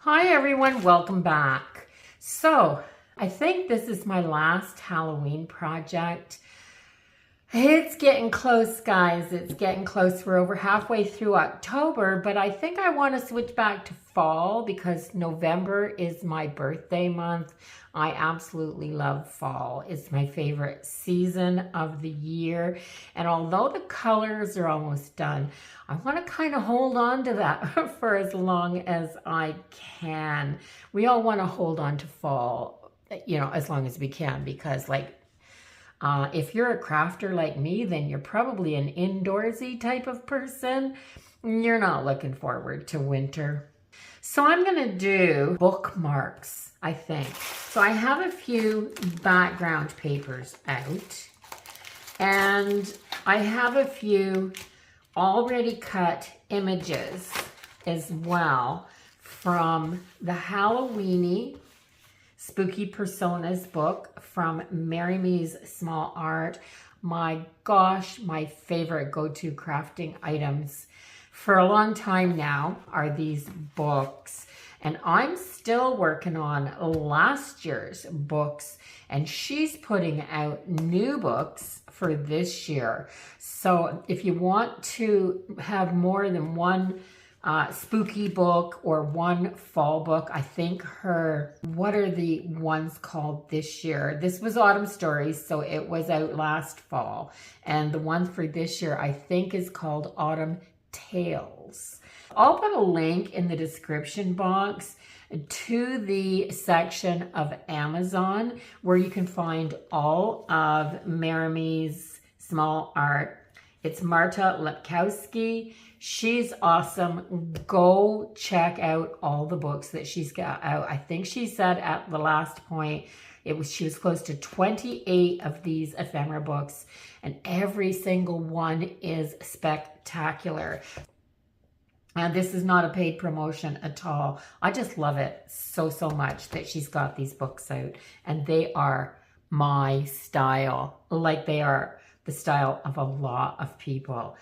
Hi everyone, welcome back. So I think this is my last Halloween project. It's getting close, guys. It's getting close. We're over halfway through October, but I think I want to switch back to fall because November is my birthday month. I absolutely love fall. It's my favorite season of the year. And although the colors are almost done, I want to kind of hold on to that for as long as I can. We all want to hold on to fall, as long as we can, because if you're a crafter like me, then you're probably an indoorsy type of person. You're not looking forward to winter. So I'm going to do bookmarks, I think. So I have a few background papers out, and I have a few already cut images as well from the Halloweeny Spooky Personas book from Mary Me's Small Art. My gosh, my favorite go-to crafting items for a long time now are these books. And I'm still working on last year's books, and she's putting out new books for this year. So if you want to have more than one spooky book or one fall book, I think what are the ones called this year? This was Autumn Stories, so it was out last fall. And the one for this year, I think, is called Autumn Tales. I'll put a link in the description box to the section of Amazon where you can find all of Mary's Small Art. It's Marta Lepkowski. She's awesome. Go check out all the books that she's got out. I think she said at the last point she was close to 28 of these ephemera books, and every single one is spectacular. And this is not a paid promotion at all. I just love it so much that she's got these books out, and they are my style, like they are the style of a lot of people.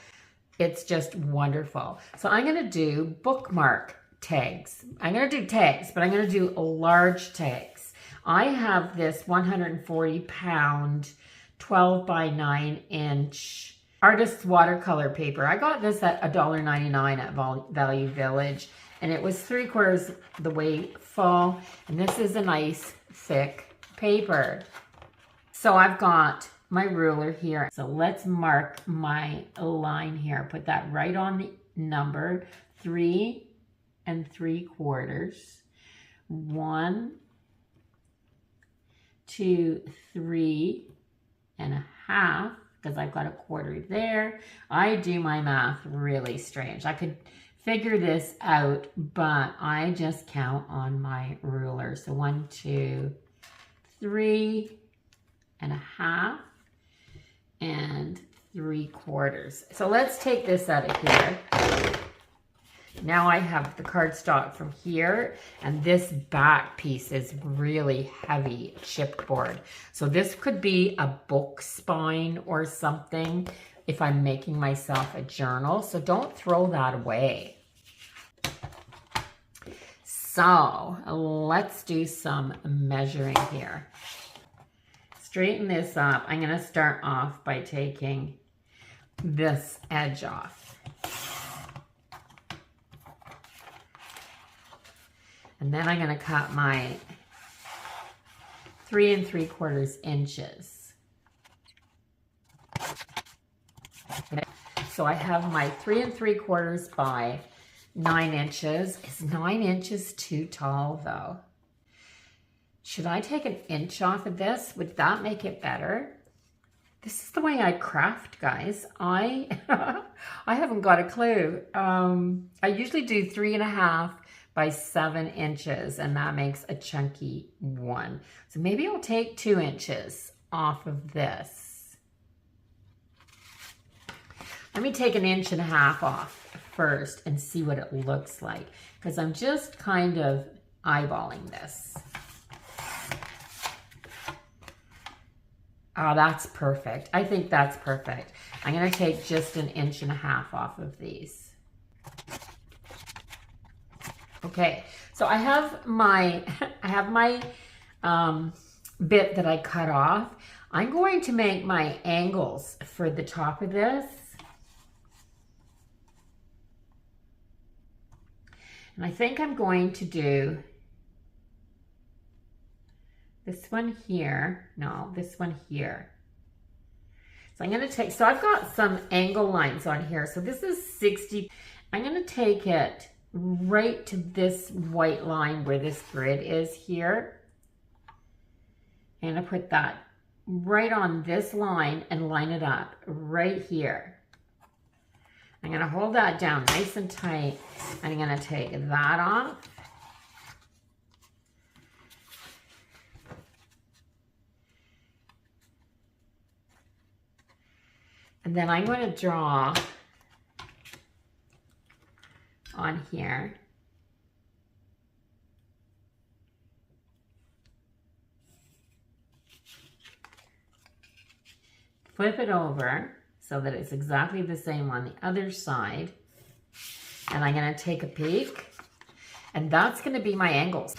It's just wonderful. So I'm going to do bookmark tags. I'm going to do tags, but I'm going to do large tags. I have this 140 pound, 12 by 9 inch artist's watercolor paper. I got this at $1.99 at Value Village, and it was 3/4 the way full. And this is a nice thick paper. So I've got my ruler here. So let's mark my line here. Put that right on the number 3 3/4. 1, 2, 3 1/2. Because I've got a quarter there. I do my math really strange. I could figure this out, but I just count on my ruler. So 1, 2, 3 1/2 and 3/4. So let's take this out of here. Now I have the cardstock from here, and this back piece is really heavy chipboard. So this could be a book spine or something if I'm making myself a journal. So don't throw that away. So let's do some measuring here. Straighten this up. I'm going to start off by taking this edge off. And then I'm going to cut my 3 3/4 inches. So I have my 3 3/4 by 9 inches. Is 9 inches too tall though? Should I take an inch off of this? Would that make it better? This is the way I craft, guys. I haven't got a clue. I usually do 3 1/2 by 7 inches, and that makes a chunky one. So maybe I'll take 2 inches off of this. Let me take 1.5 inches off first and see what it looks like, because I'm just kind of eyeballing this. Oh, that's perfect. I think that's perfect. I'm going to take just 1.5 inches off of these. Okay, so I have my bit that I cut off. I'm going to make my angles for the top of this. And I think I'm going to do this one here. No, this one here. So I'm going to take, so I've got some angle lines on here. So this is 60. I'm going to take it right to this white line where this grid is here. I'm going to put that right on this line and line it up right here. I'm going to hold that down nice and tight. I'm going to take that off. And then I'm going to draw on here. Flip it over so that it's exactly the same on the other side. And I'm going to take a peek. And that's going to be my angles.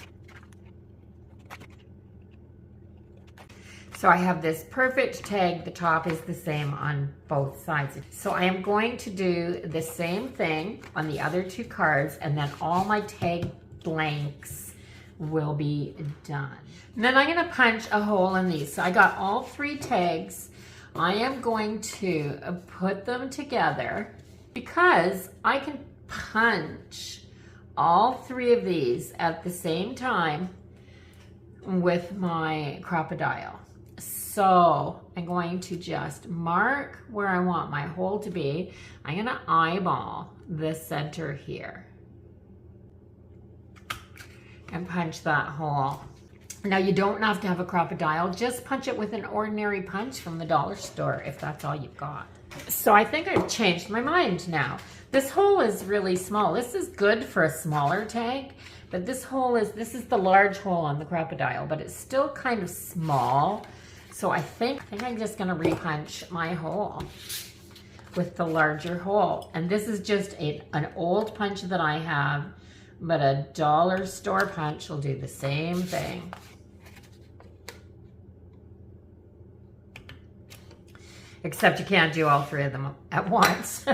So I have this perfect tag. The top is the same on both sides. So I am going to do the same thing on the other two cards, and then all my tag blanks will be done. And then I'm going to punch a hole in these. So I got all 3 tags. I am going to put them together because I can punch all 3 of these at the same time with my crocodile. So I'm going to just mark where I want my hole to be. I'm going to eyeball the center here and punch that hole. Now you don't have to have a crocodile, just punch it with an ordinary punch from the dollar store if that's all you've got. So I think I've changed my mind now. This hole is really small. This is good for a smaller tag, but this is the large hole on the crocodile, but it's still kind of small. So I think I'm just gonna repunch my hole with the larger hole. And this is just an old punch that I have, but a dollar store punch will do the same thing. Except you can't do all 3 of them at once.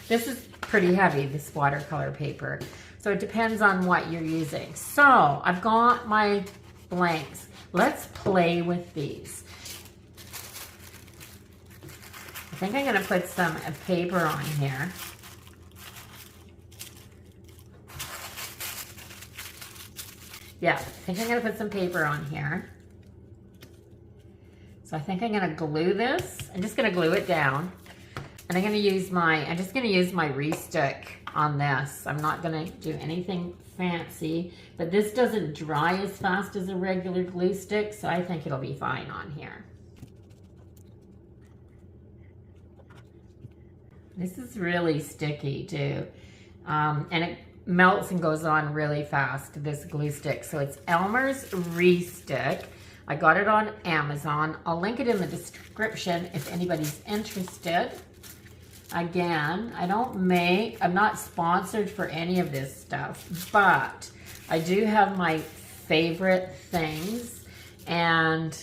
This is pretty heavy, this watercolor paper. So it depends on what you're using. So I've got my blanks. Let's play with these. I think I'm going to put some paper on here. Yeah, I think I'm going to put some paper on here. So I think I'm going to glue this. I'm just going to glue it down. And I'm just going to use my re-stick on this. I'm not going to do anything fancy, but this doesn't dry as fast as a regular glue stick, so I think it'll be fine on here. This is really sticky too. And it melts and goes on really fast, this glue stick. So it's Elmer's Re-Stick. I got it on Amazon. I'll link it in the description if anybody's interested. Again, I'm not sponsored for any of this stuff, but I do have my favorite things. And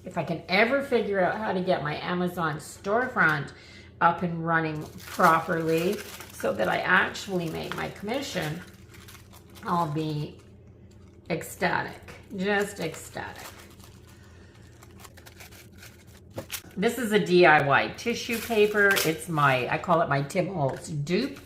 if I can ever figure out how to get my Amazon storefront up and running properly so that I actually make my commission, I'll be ecstatic, just ecstatic. This is a DIY tissue paper. It's I call it my Tim Holtz dupe.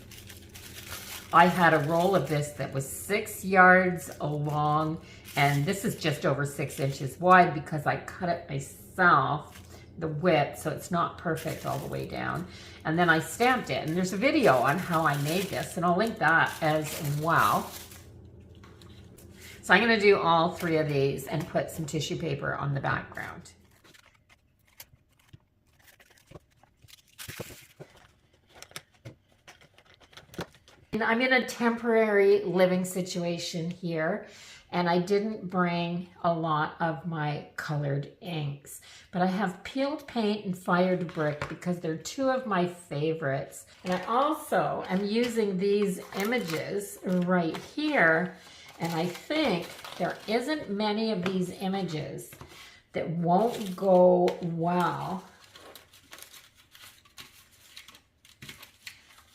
I had a roll of this that was 6 yards long, and this is just over 6 inches wide because I cut it myself, the width, so it's not perfect all the way down. And then I stamped it, and there's a video on how I made this, and I'll link that as well. So I'm going to do all 3 of these and put some tissue paper on the background. And I'm in a temporary living situation here, and I didn't bring a lot of my colored inks, but I have peeled paint and fired brick because they're two of my favorites. And I also am using these images right here, and I think there isn't many of these images that won't go well.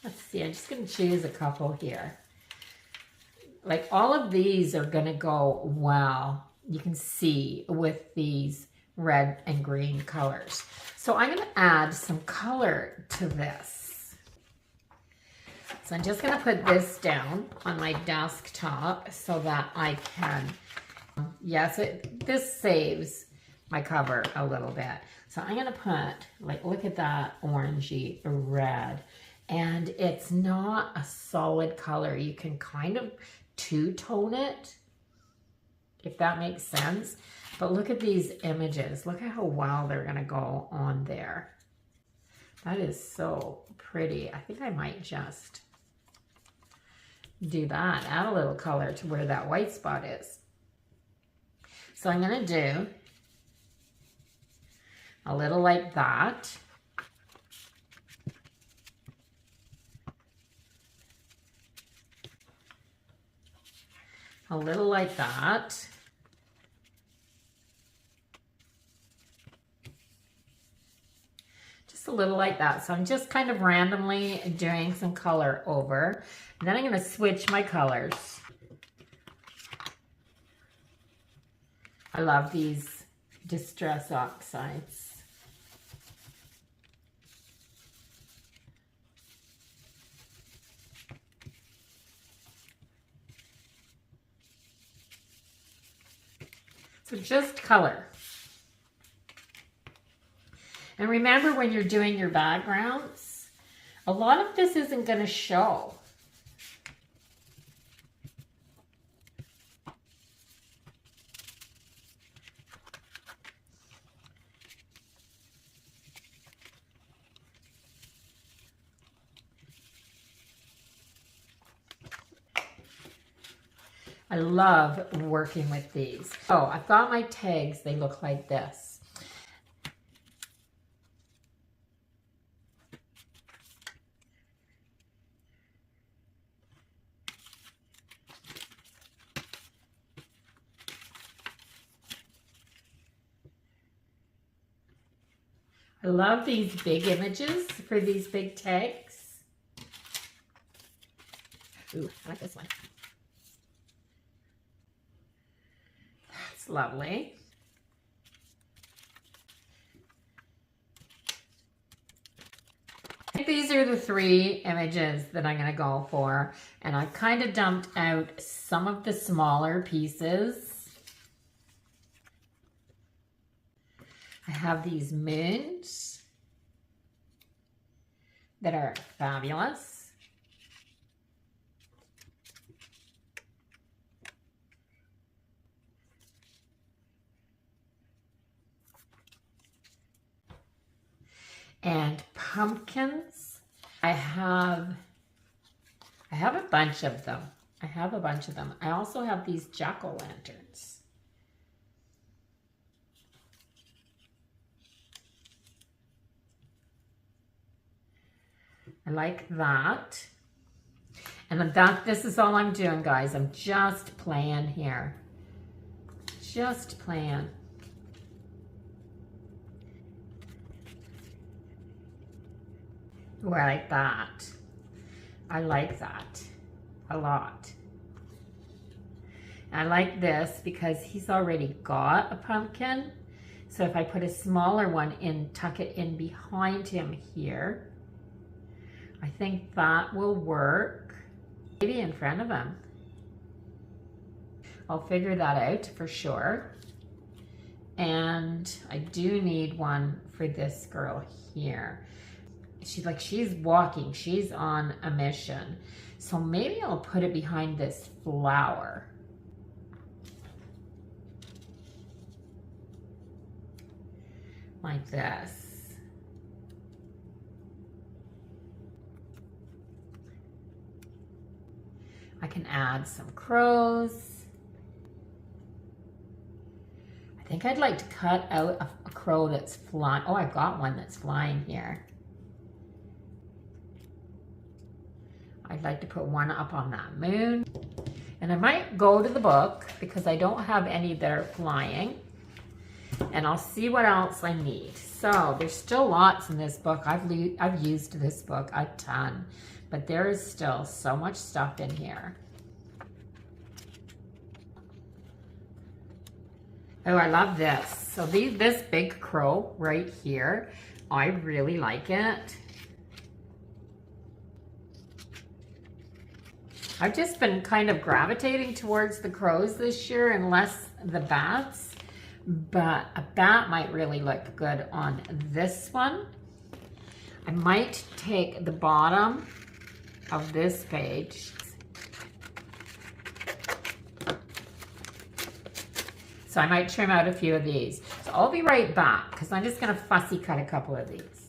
Let's see, I'm just going to choose a couple here. Like all of these are going to go well, you can see, with these red and green colors. So I'm going to add some color to this. So I'm just going to put this down on my desktop so that I can, yes, this saves my cover a little bit. So I'm going to put, like, look at that orangey red. And it's not a solid color. You can kind of two-tone it, if that makes sense. But look at these images. Look at how well they're going to go on there. That is so pretty. I think I might just do that. Add a little color to where that white spot is. So I'm going to do a little like that. A little like that. Just a little like that. So I'm just kind of randomly doing some color over. And then I'm going to switch my colors. I love these distress oxides. So just color. And remember, when you're doing your backgrounds, a lot of this isn't going to show. I love working with these. Oh, I've got my tags. They look like this. I love these big images for these big tags. Ooh, I like this one. That's lovely. I think these are the three images that I'm going to go for. And I've kind of dumped out some of the smaller pieces. I have these moons that are fabulous. And pumpkins. I have a bunch of them. I also have these jack-o'-lanterns. I like that. And this is all I'm doing, guys. I'm just playing here. Just playing. Oh, I like that. I like that a lot. I like this because he's already got a pumpkin. So if I put a smaller one in, tuck it in behind him here, I think that will work. Maybe in front of him. I'll figure that out for sure. And I do need one for this girl here. She's walking, she's on a mission. So maybe I'll put it behind this flower. Like this. I can add some crows. I think I'd like to cut out a crow that's flying. Oh, I've got one that's flying here. I'd like to put one up on that moon. And I might go to the book because I don't have any that are flying. And I'll see what else I need. So there's still lots in this book. I've used this book a ton, but there is still so much stuff in here. Oh, I love this. So this big crow right here, I really like it. I've just been kind of gravitating towards the crows this year and less the bats, but a bat might really look good on this one. I might take the bottom of this page. So I might trim out a few of these. So I'll be right back because I'm just going to fussy cut a couple of these.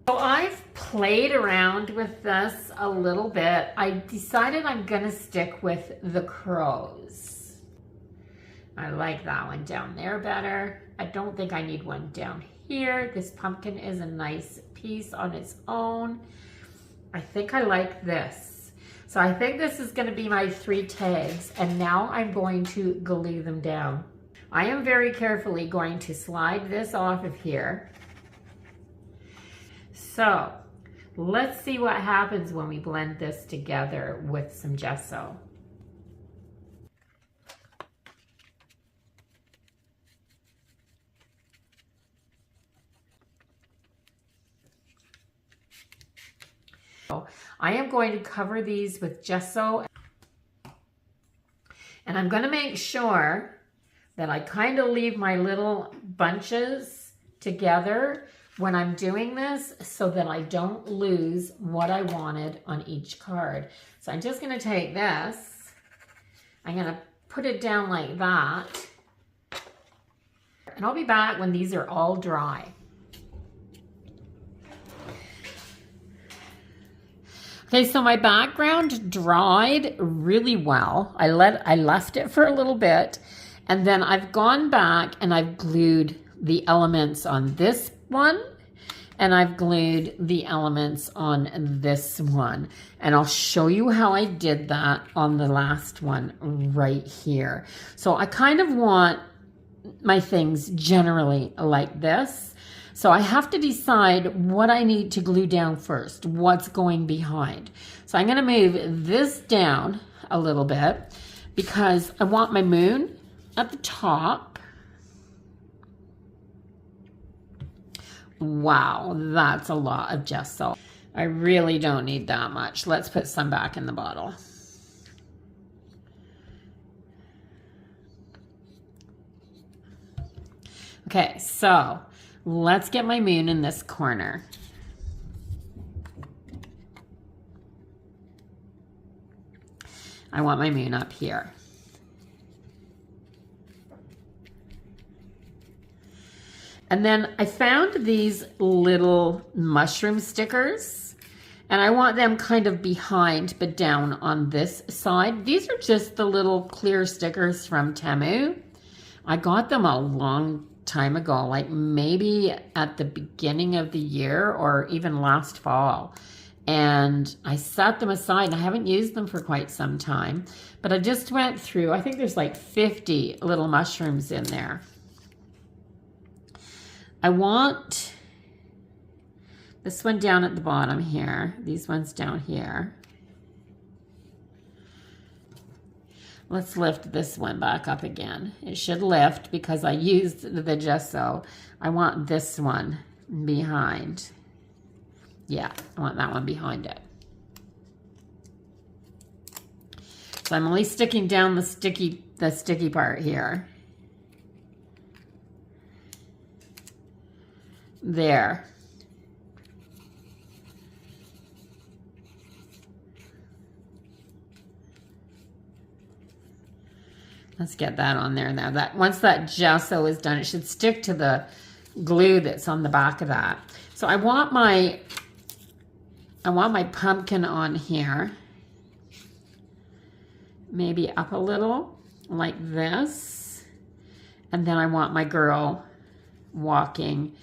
So I've played around with this a little bit. I decided I'm gonna stick with the crows. I like that one down there better. I don't think I need one down here. This pumpkin is a nice piece on its own. I think I like this. So I think this is gonna be my 3 tags, and now I'm going to glue them down. I am very carefully going to slide this off of here. So let's see what happens when we blend this together with some gesso. So I am going to cover these with gesso, and I'm going to make sure that I kind of leave my little bunches together when I'm doing this so that I don't lose what I wanted on each card. So I'm just gonna take this, I'm gonna put it down like that, and I'll be back when these are all dry. Okay, so my background dried really well. I left it for a little bit, and then I've gone back and I've glued the elements on this one, and I've glued the elements on this one, and I'll show you how I did that on the last one right here. So I kind of want my things generally like this, so I have to decide what I need to glue down first, what's going behind. So I'm going to move this down a little bit because I want my moon at the top. Wow, that's a lot of gesso. I really don't need that much. Let's put some back in the bottle. Okay, so let's get my moon in this corner. I want my moon up here. And then I found these little mushroom stickers, and I want them kind of behind but down on this side. These are just the little clear stickers from Temu. I got them a long time ago, like maybe at the beginning of the year or even last fall. And I set them aside, and I haven't used them for quite some time. But I just went through, I think there's like 50 little mushrooms in there. I want this one down at the bottom here, these ones down here. Let's lift this one back up again. It should lift because I used the gesso. I want this one behind. Yeah, I want that one behind it. So I'm only sticking down the sticky part here. there. Let's get that on there now. That once that gesso is done, it should stick to the glue that's on the back of that. So I want my pumpkin on here. Maybe up a little like this. And then I want my girl walking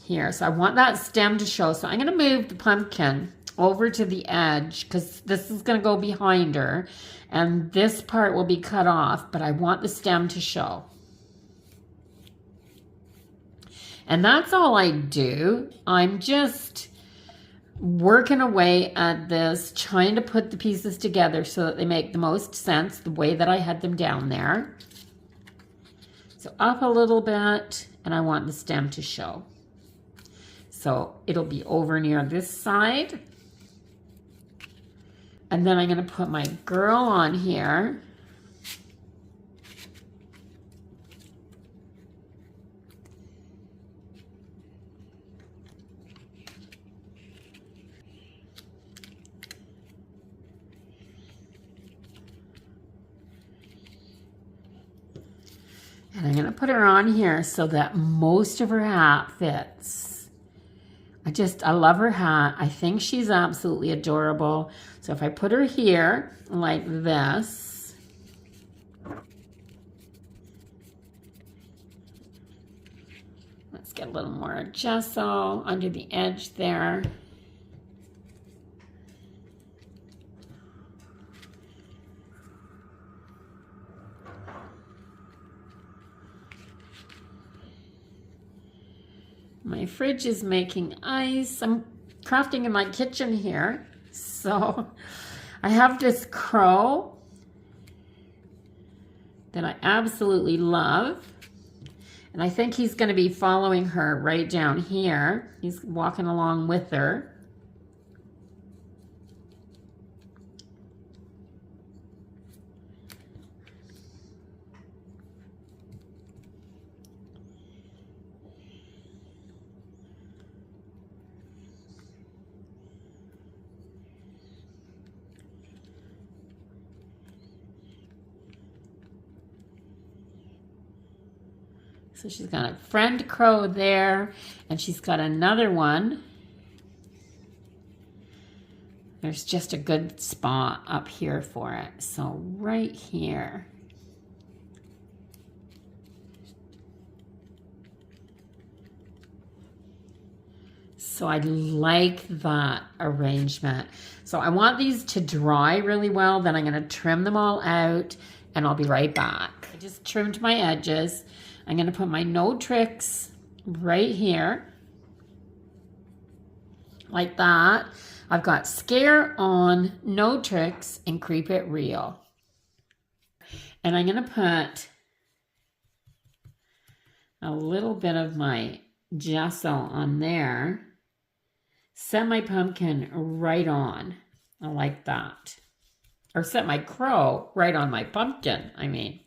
here. So I want that stem to show. So I'm going to move the pumpkin over to the edge because this is going to go behind her and this part will be cut off, but I want the stem to show. And that's all I do. I'm just working away at this, trying to put the pieces together so that they make the most sense the way that I had them down there. So up a little bit, and I want the stem to show. So it'll be over near this side. And then I'm going to put my girl on here. And I'm going to put her on here so that most of her hat fits. I love her hat. I think she's absolutely adorable. So if I put her here like this, let's get a little more gesso under the edge there. My fridge is making ice. I'm crafting in my kitchen here. So I have this crow that I absolutely love. And I think he's going to be following her right down here. He's walking along with her. So she's got a friend crow there, and she's got another one. There's just a good spot up here for it. So right here. So I like that arrangement. So I want these to dry really well. Then I'm going to trim them all out, and I'll be right back. I just trimmed my edges. I'm going to put my No Tricks right here, like that. I've got Scare On, No Tricks, and Creep It Real. And I'm going to put a little bit of my gesso on there. Set my pumpkin right on. I like that. Or set my crow right on my pumpkin, I mean.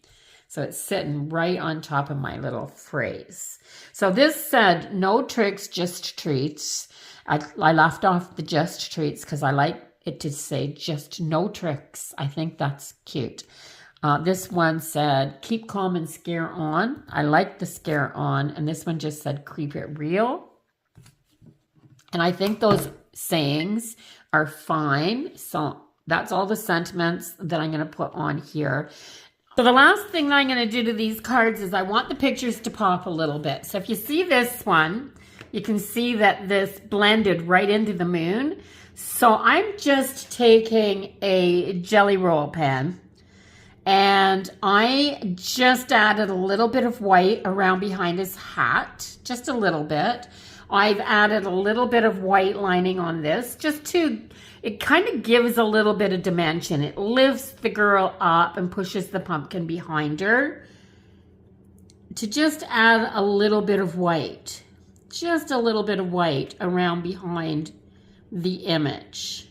So it's sitting right on top of my little phrase. So this said, no tricks, just treats. I left off the just treats because I like it to say just no tricks. I think that's cute. This one said, keep calm and scare on. I like the scare on. And this one just said, creep it real. And I think those sayings are fine. So that's all the sentiments that I'm going to put on here. So the last thing that I'm going to do to these cards is I want the pictures to pop a little bit. So if you see this one, you can see that this blended right into the moon. So I'm just taking a jelly roll pen and I just added a little bit of white around behind his hat, just a little bit. I've added a little bit of white lining on this just to, it kind of gives a little bit of dimension. It lifts the girl up and pushes the pumpkin behind her. To just add a little bit of white, just a little bit of white around behind the image.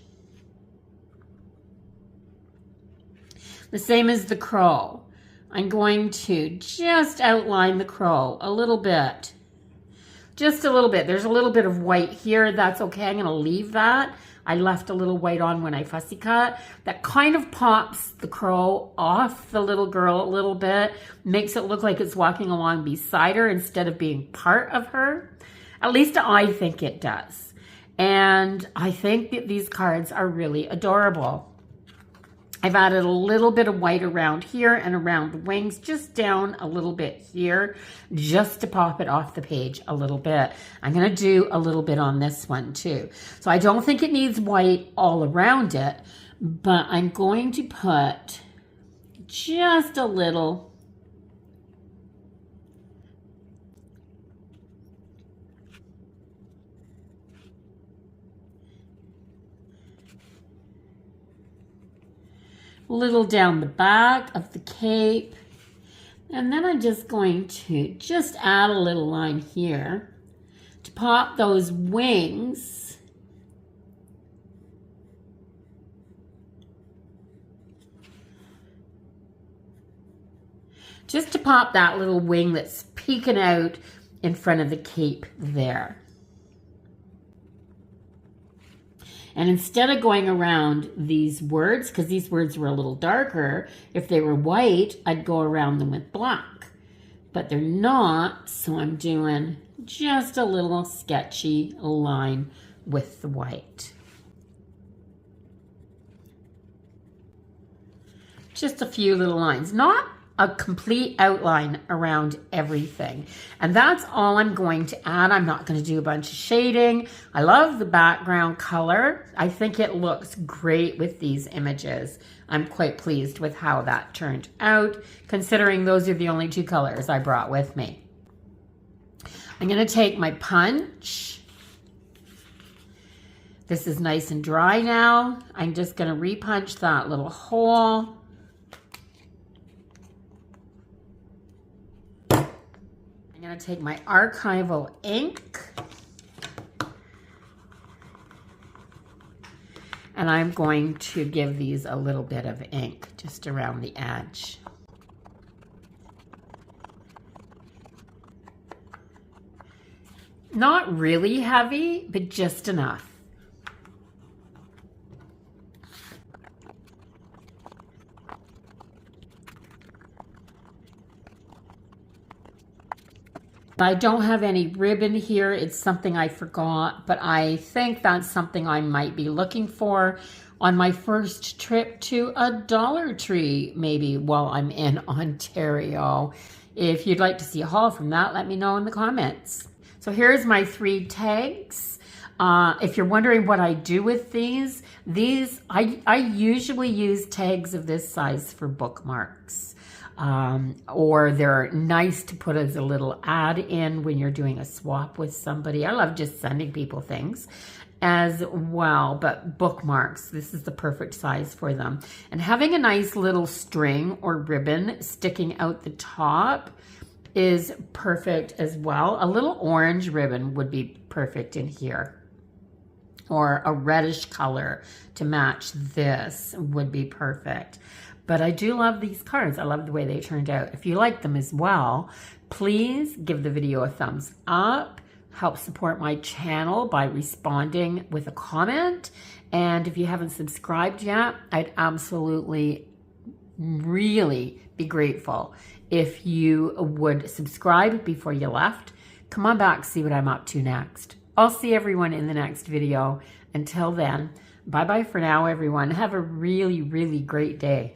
The same as the crow. I'm going to just outline the crow a little bit. Just a little bit. There's a little bit of white here. That's okay. I'm going to leave that. I left a little white on when I fussy cut. That kind of pops the crow off the little girl a little bit. Makes it look like it's walking along beside her instead of being part of her. At least I think it does. And I think that these cards are really adorable. I've added a little bit of white around here and around the wings, just down a little bit here, just to pop it off the page a little bit. I'm going to do a little bit on this one too. So I don't think it needs white all around it, but I'm going to put just a little down the back of the cape, and then I'm just going to just add a little line here to pop those wings just to pop that little wing that's peeking out in front of the cape there. And instead of going around these words, because these words were a little darker, if they were white, I'd go around them with black. But they're not, so I'm doing just a little sketchy line with the white. Just a few little lines, not a complete outline around everything. And that's all I'm going to add. I'm not going to do a bunch of shading. I love the background color. I think it looks great with these images. I'm quite pleased with how that turned out, considering those are the only two colors I brought with me. I'm going to take my punch. This is nice and dry now. I'm just going to repunch that little hole. I'm going to take my archival ink and I'm going to give these a little bit of ink just around the edge. Not really heavy, but just enough. I don't have any ribbon here. It's something I forgot, but I think that's something I might be looking for on my first trip to a Dollar Tree, maybe while I'm in Ontario. If you'd like to see a haul from that, let me know in the comments. So here's my 3 tags. If you're wondering what I do with these I usually use tags of this size for bookmarks. Or they're nice to put as a little add in when you're doing a swap with somebody. I love just sending people things as well, but bookmarks, this is the perfect size for them. And having a nice little string or ribbon sticking out the top is perfect as well. A little orange ribbon would be perfect in here, or a reddish color to match this would be perfect. But I do love these cards. I love the way they turned out. If you like them as well, please give the video a thumbs up. Help support my channel by responding with a comment. And if you haven't subscribed yet, I'd absolutely really be grateful if you would subscribe before you left. Come on back, see what I'm up to next. I'll see everyone in the next video. Until then, bye-bye for now, everyone. Have a really, really great day.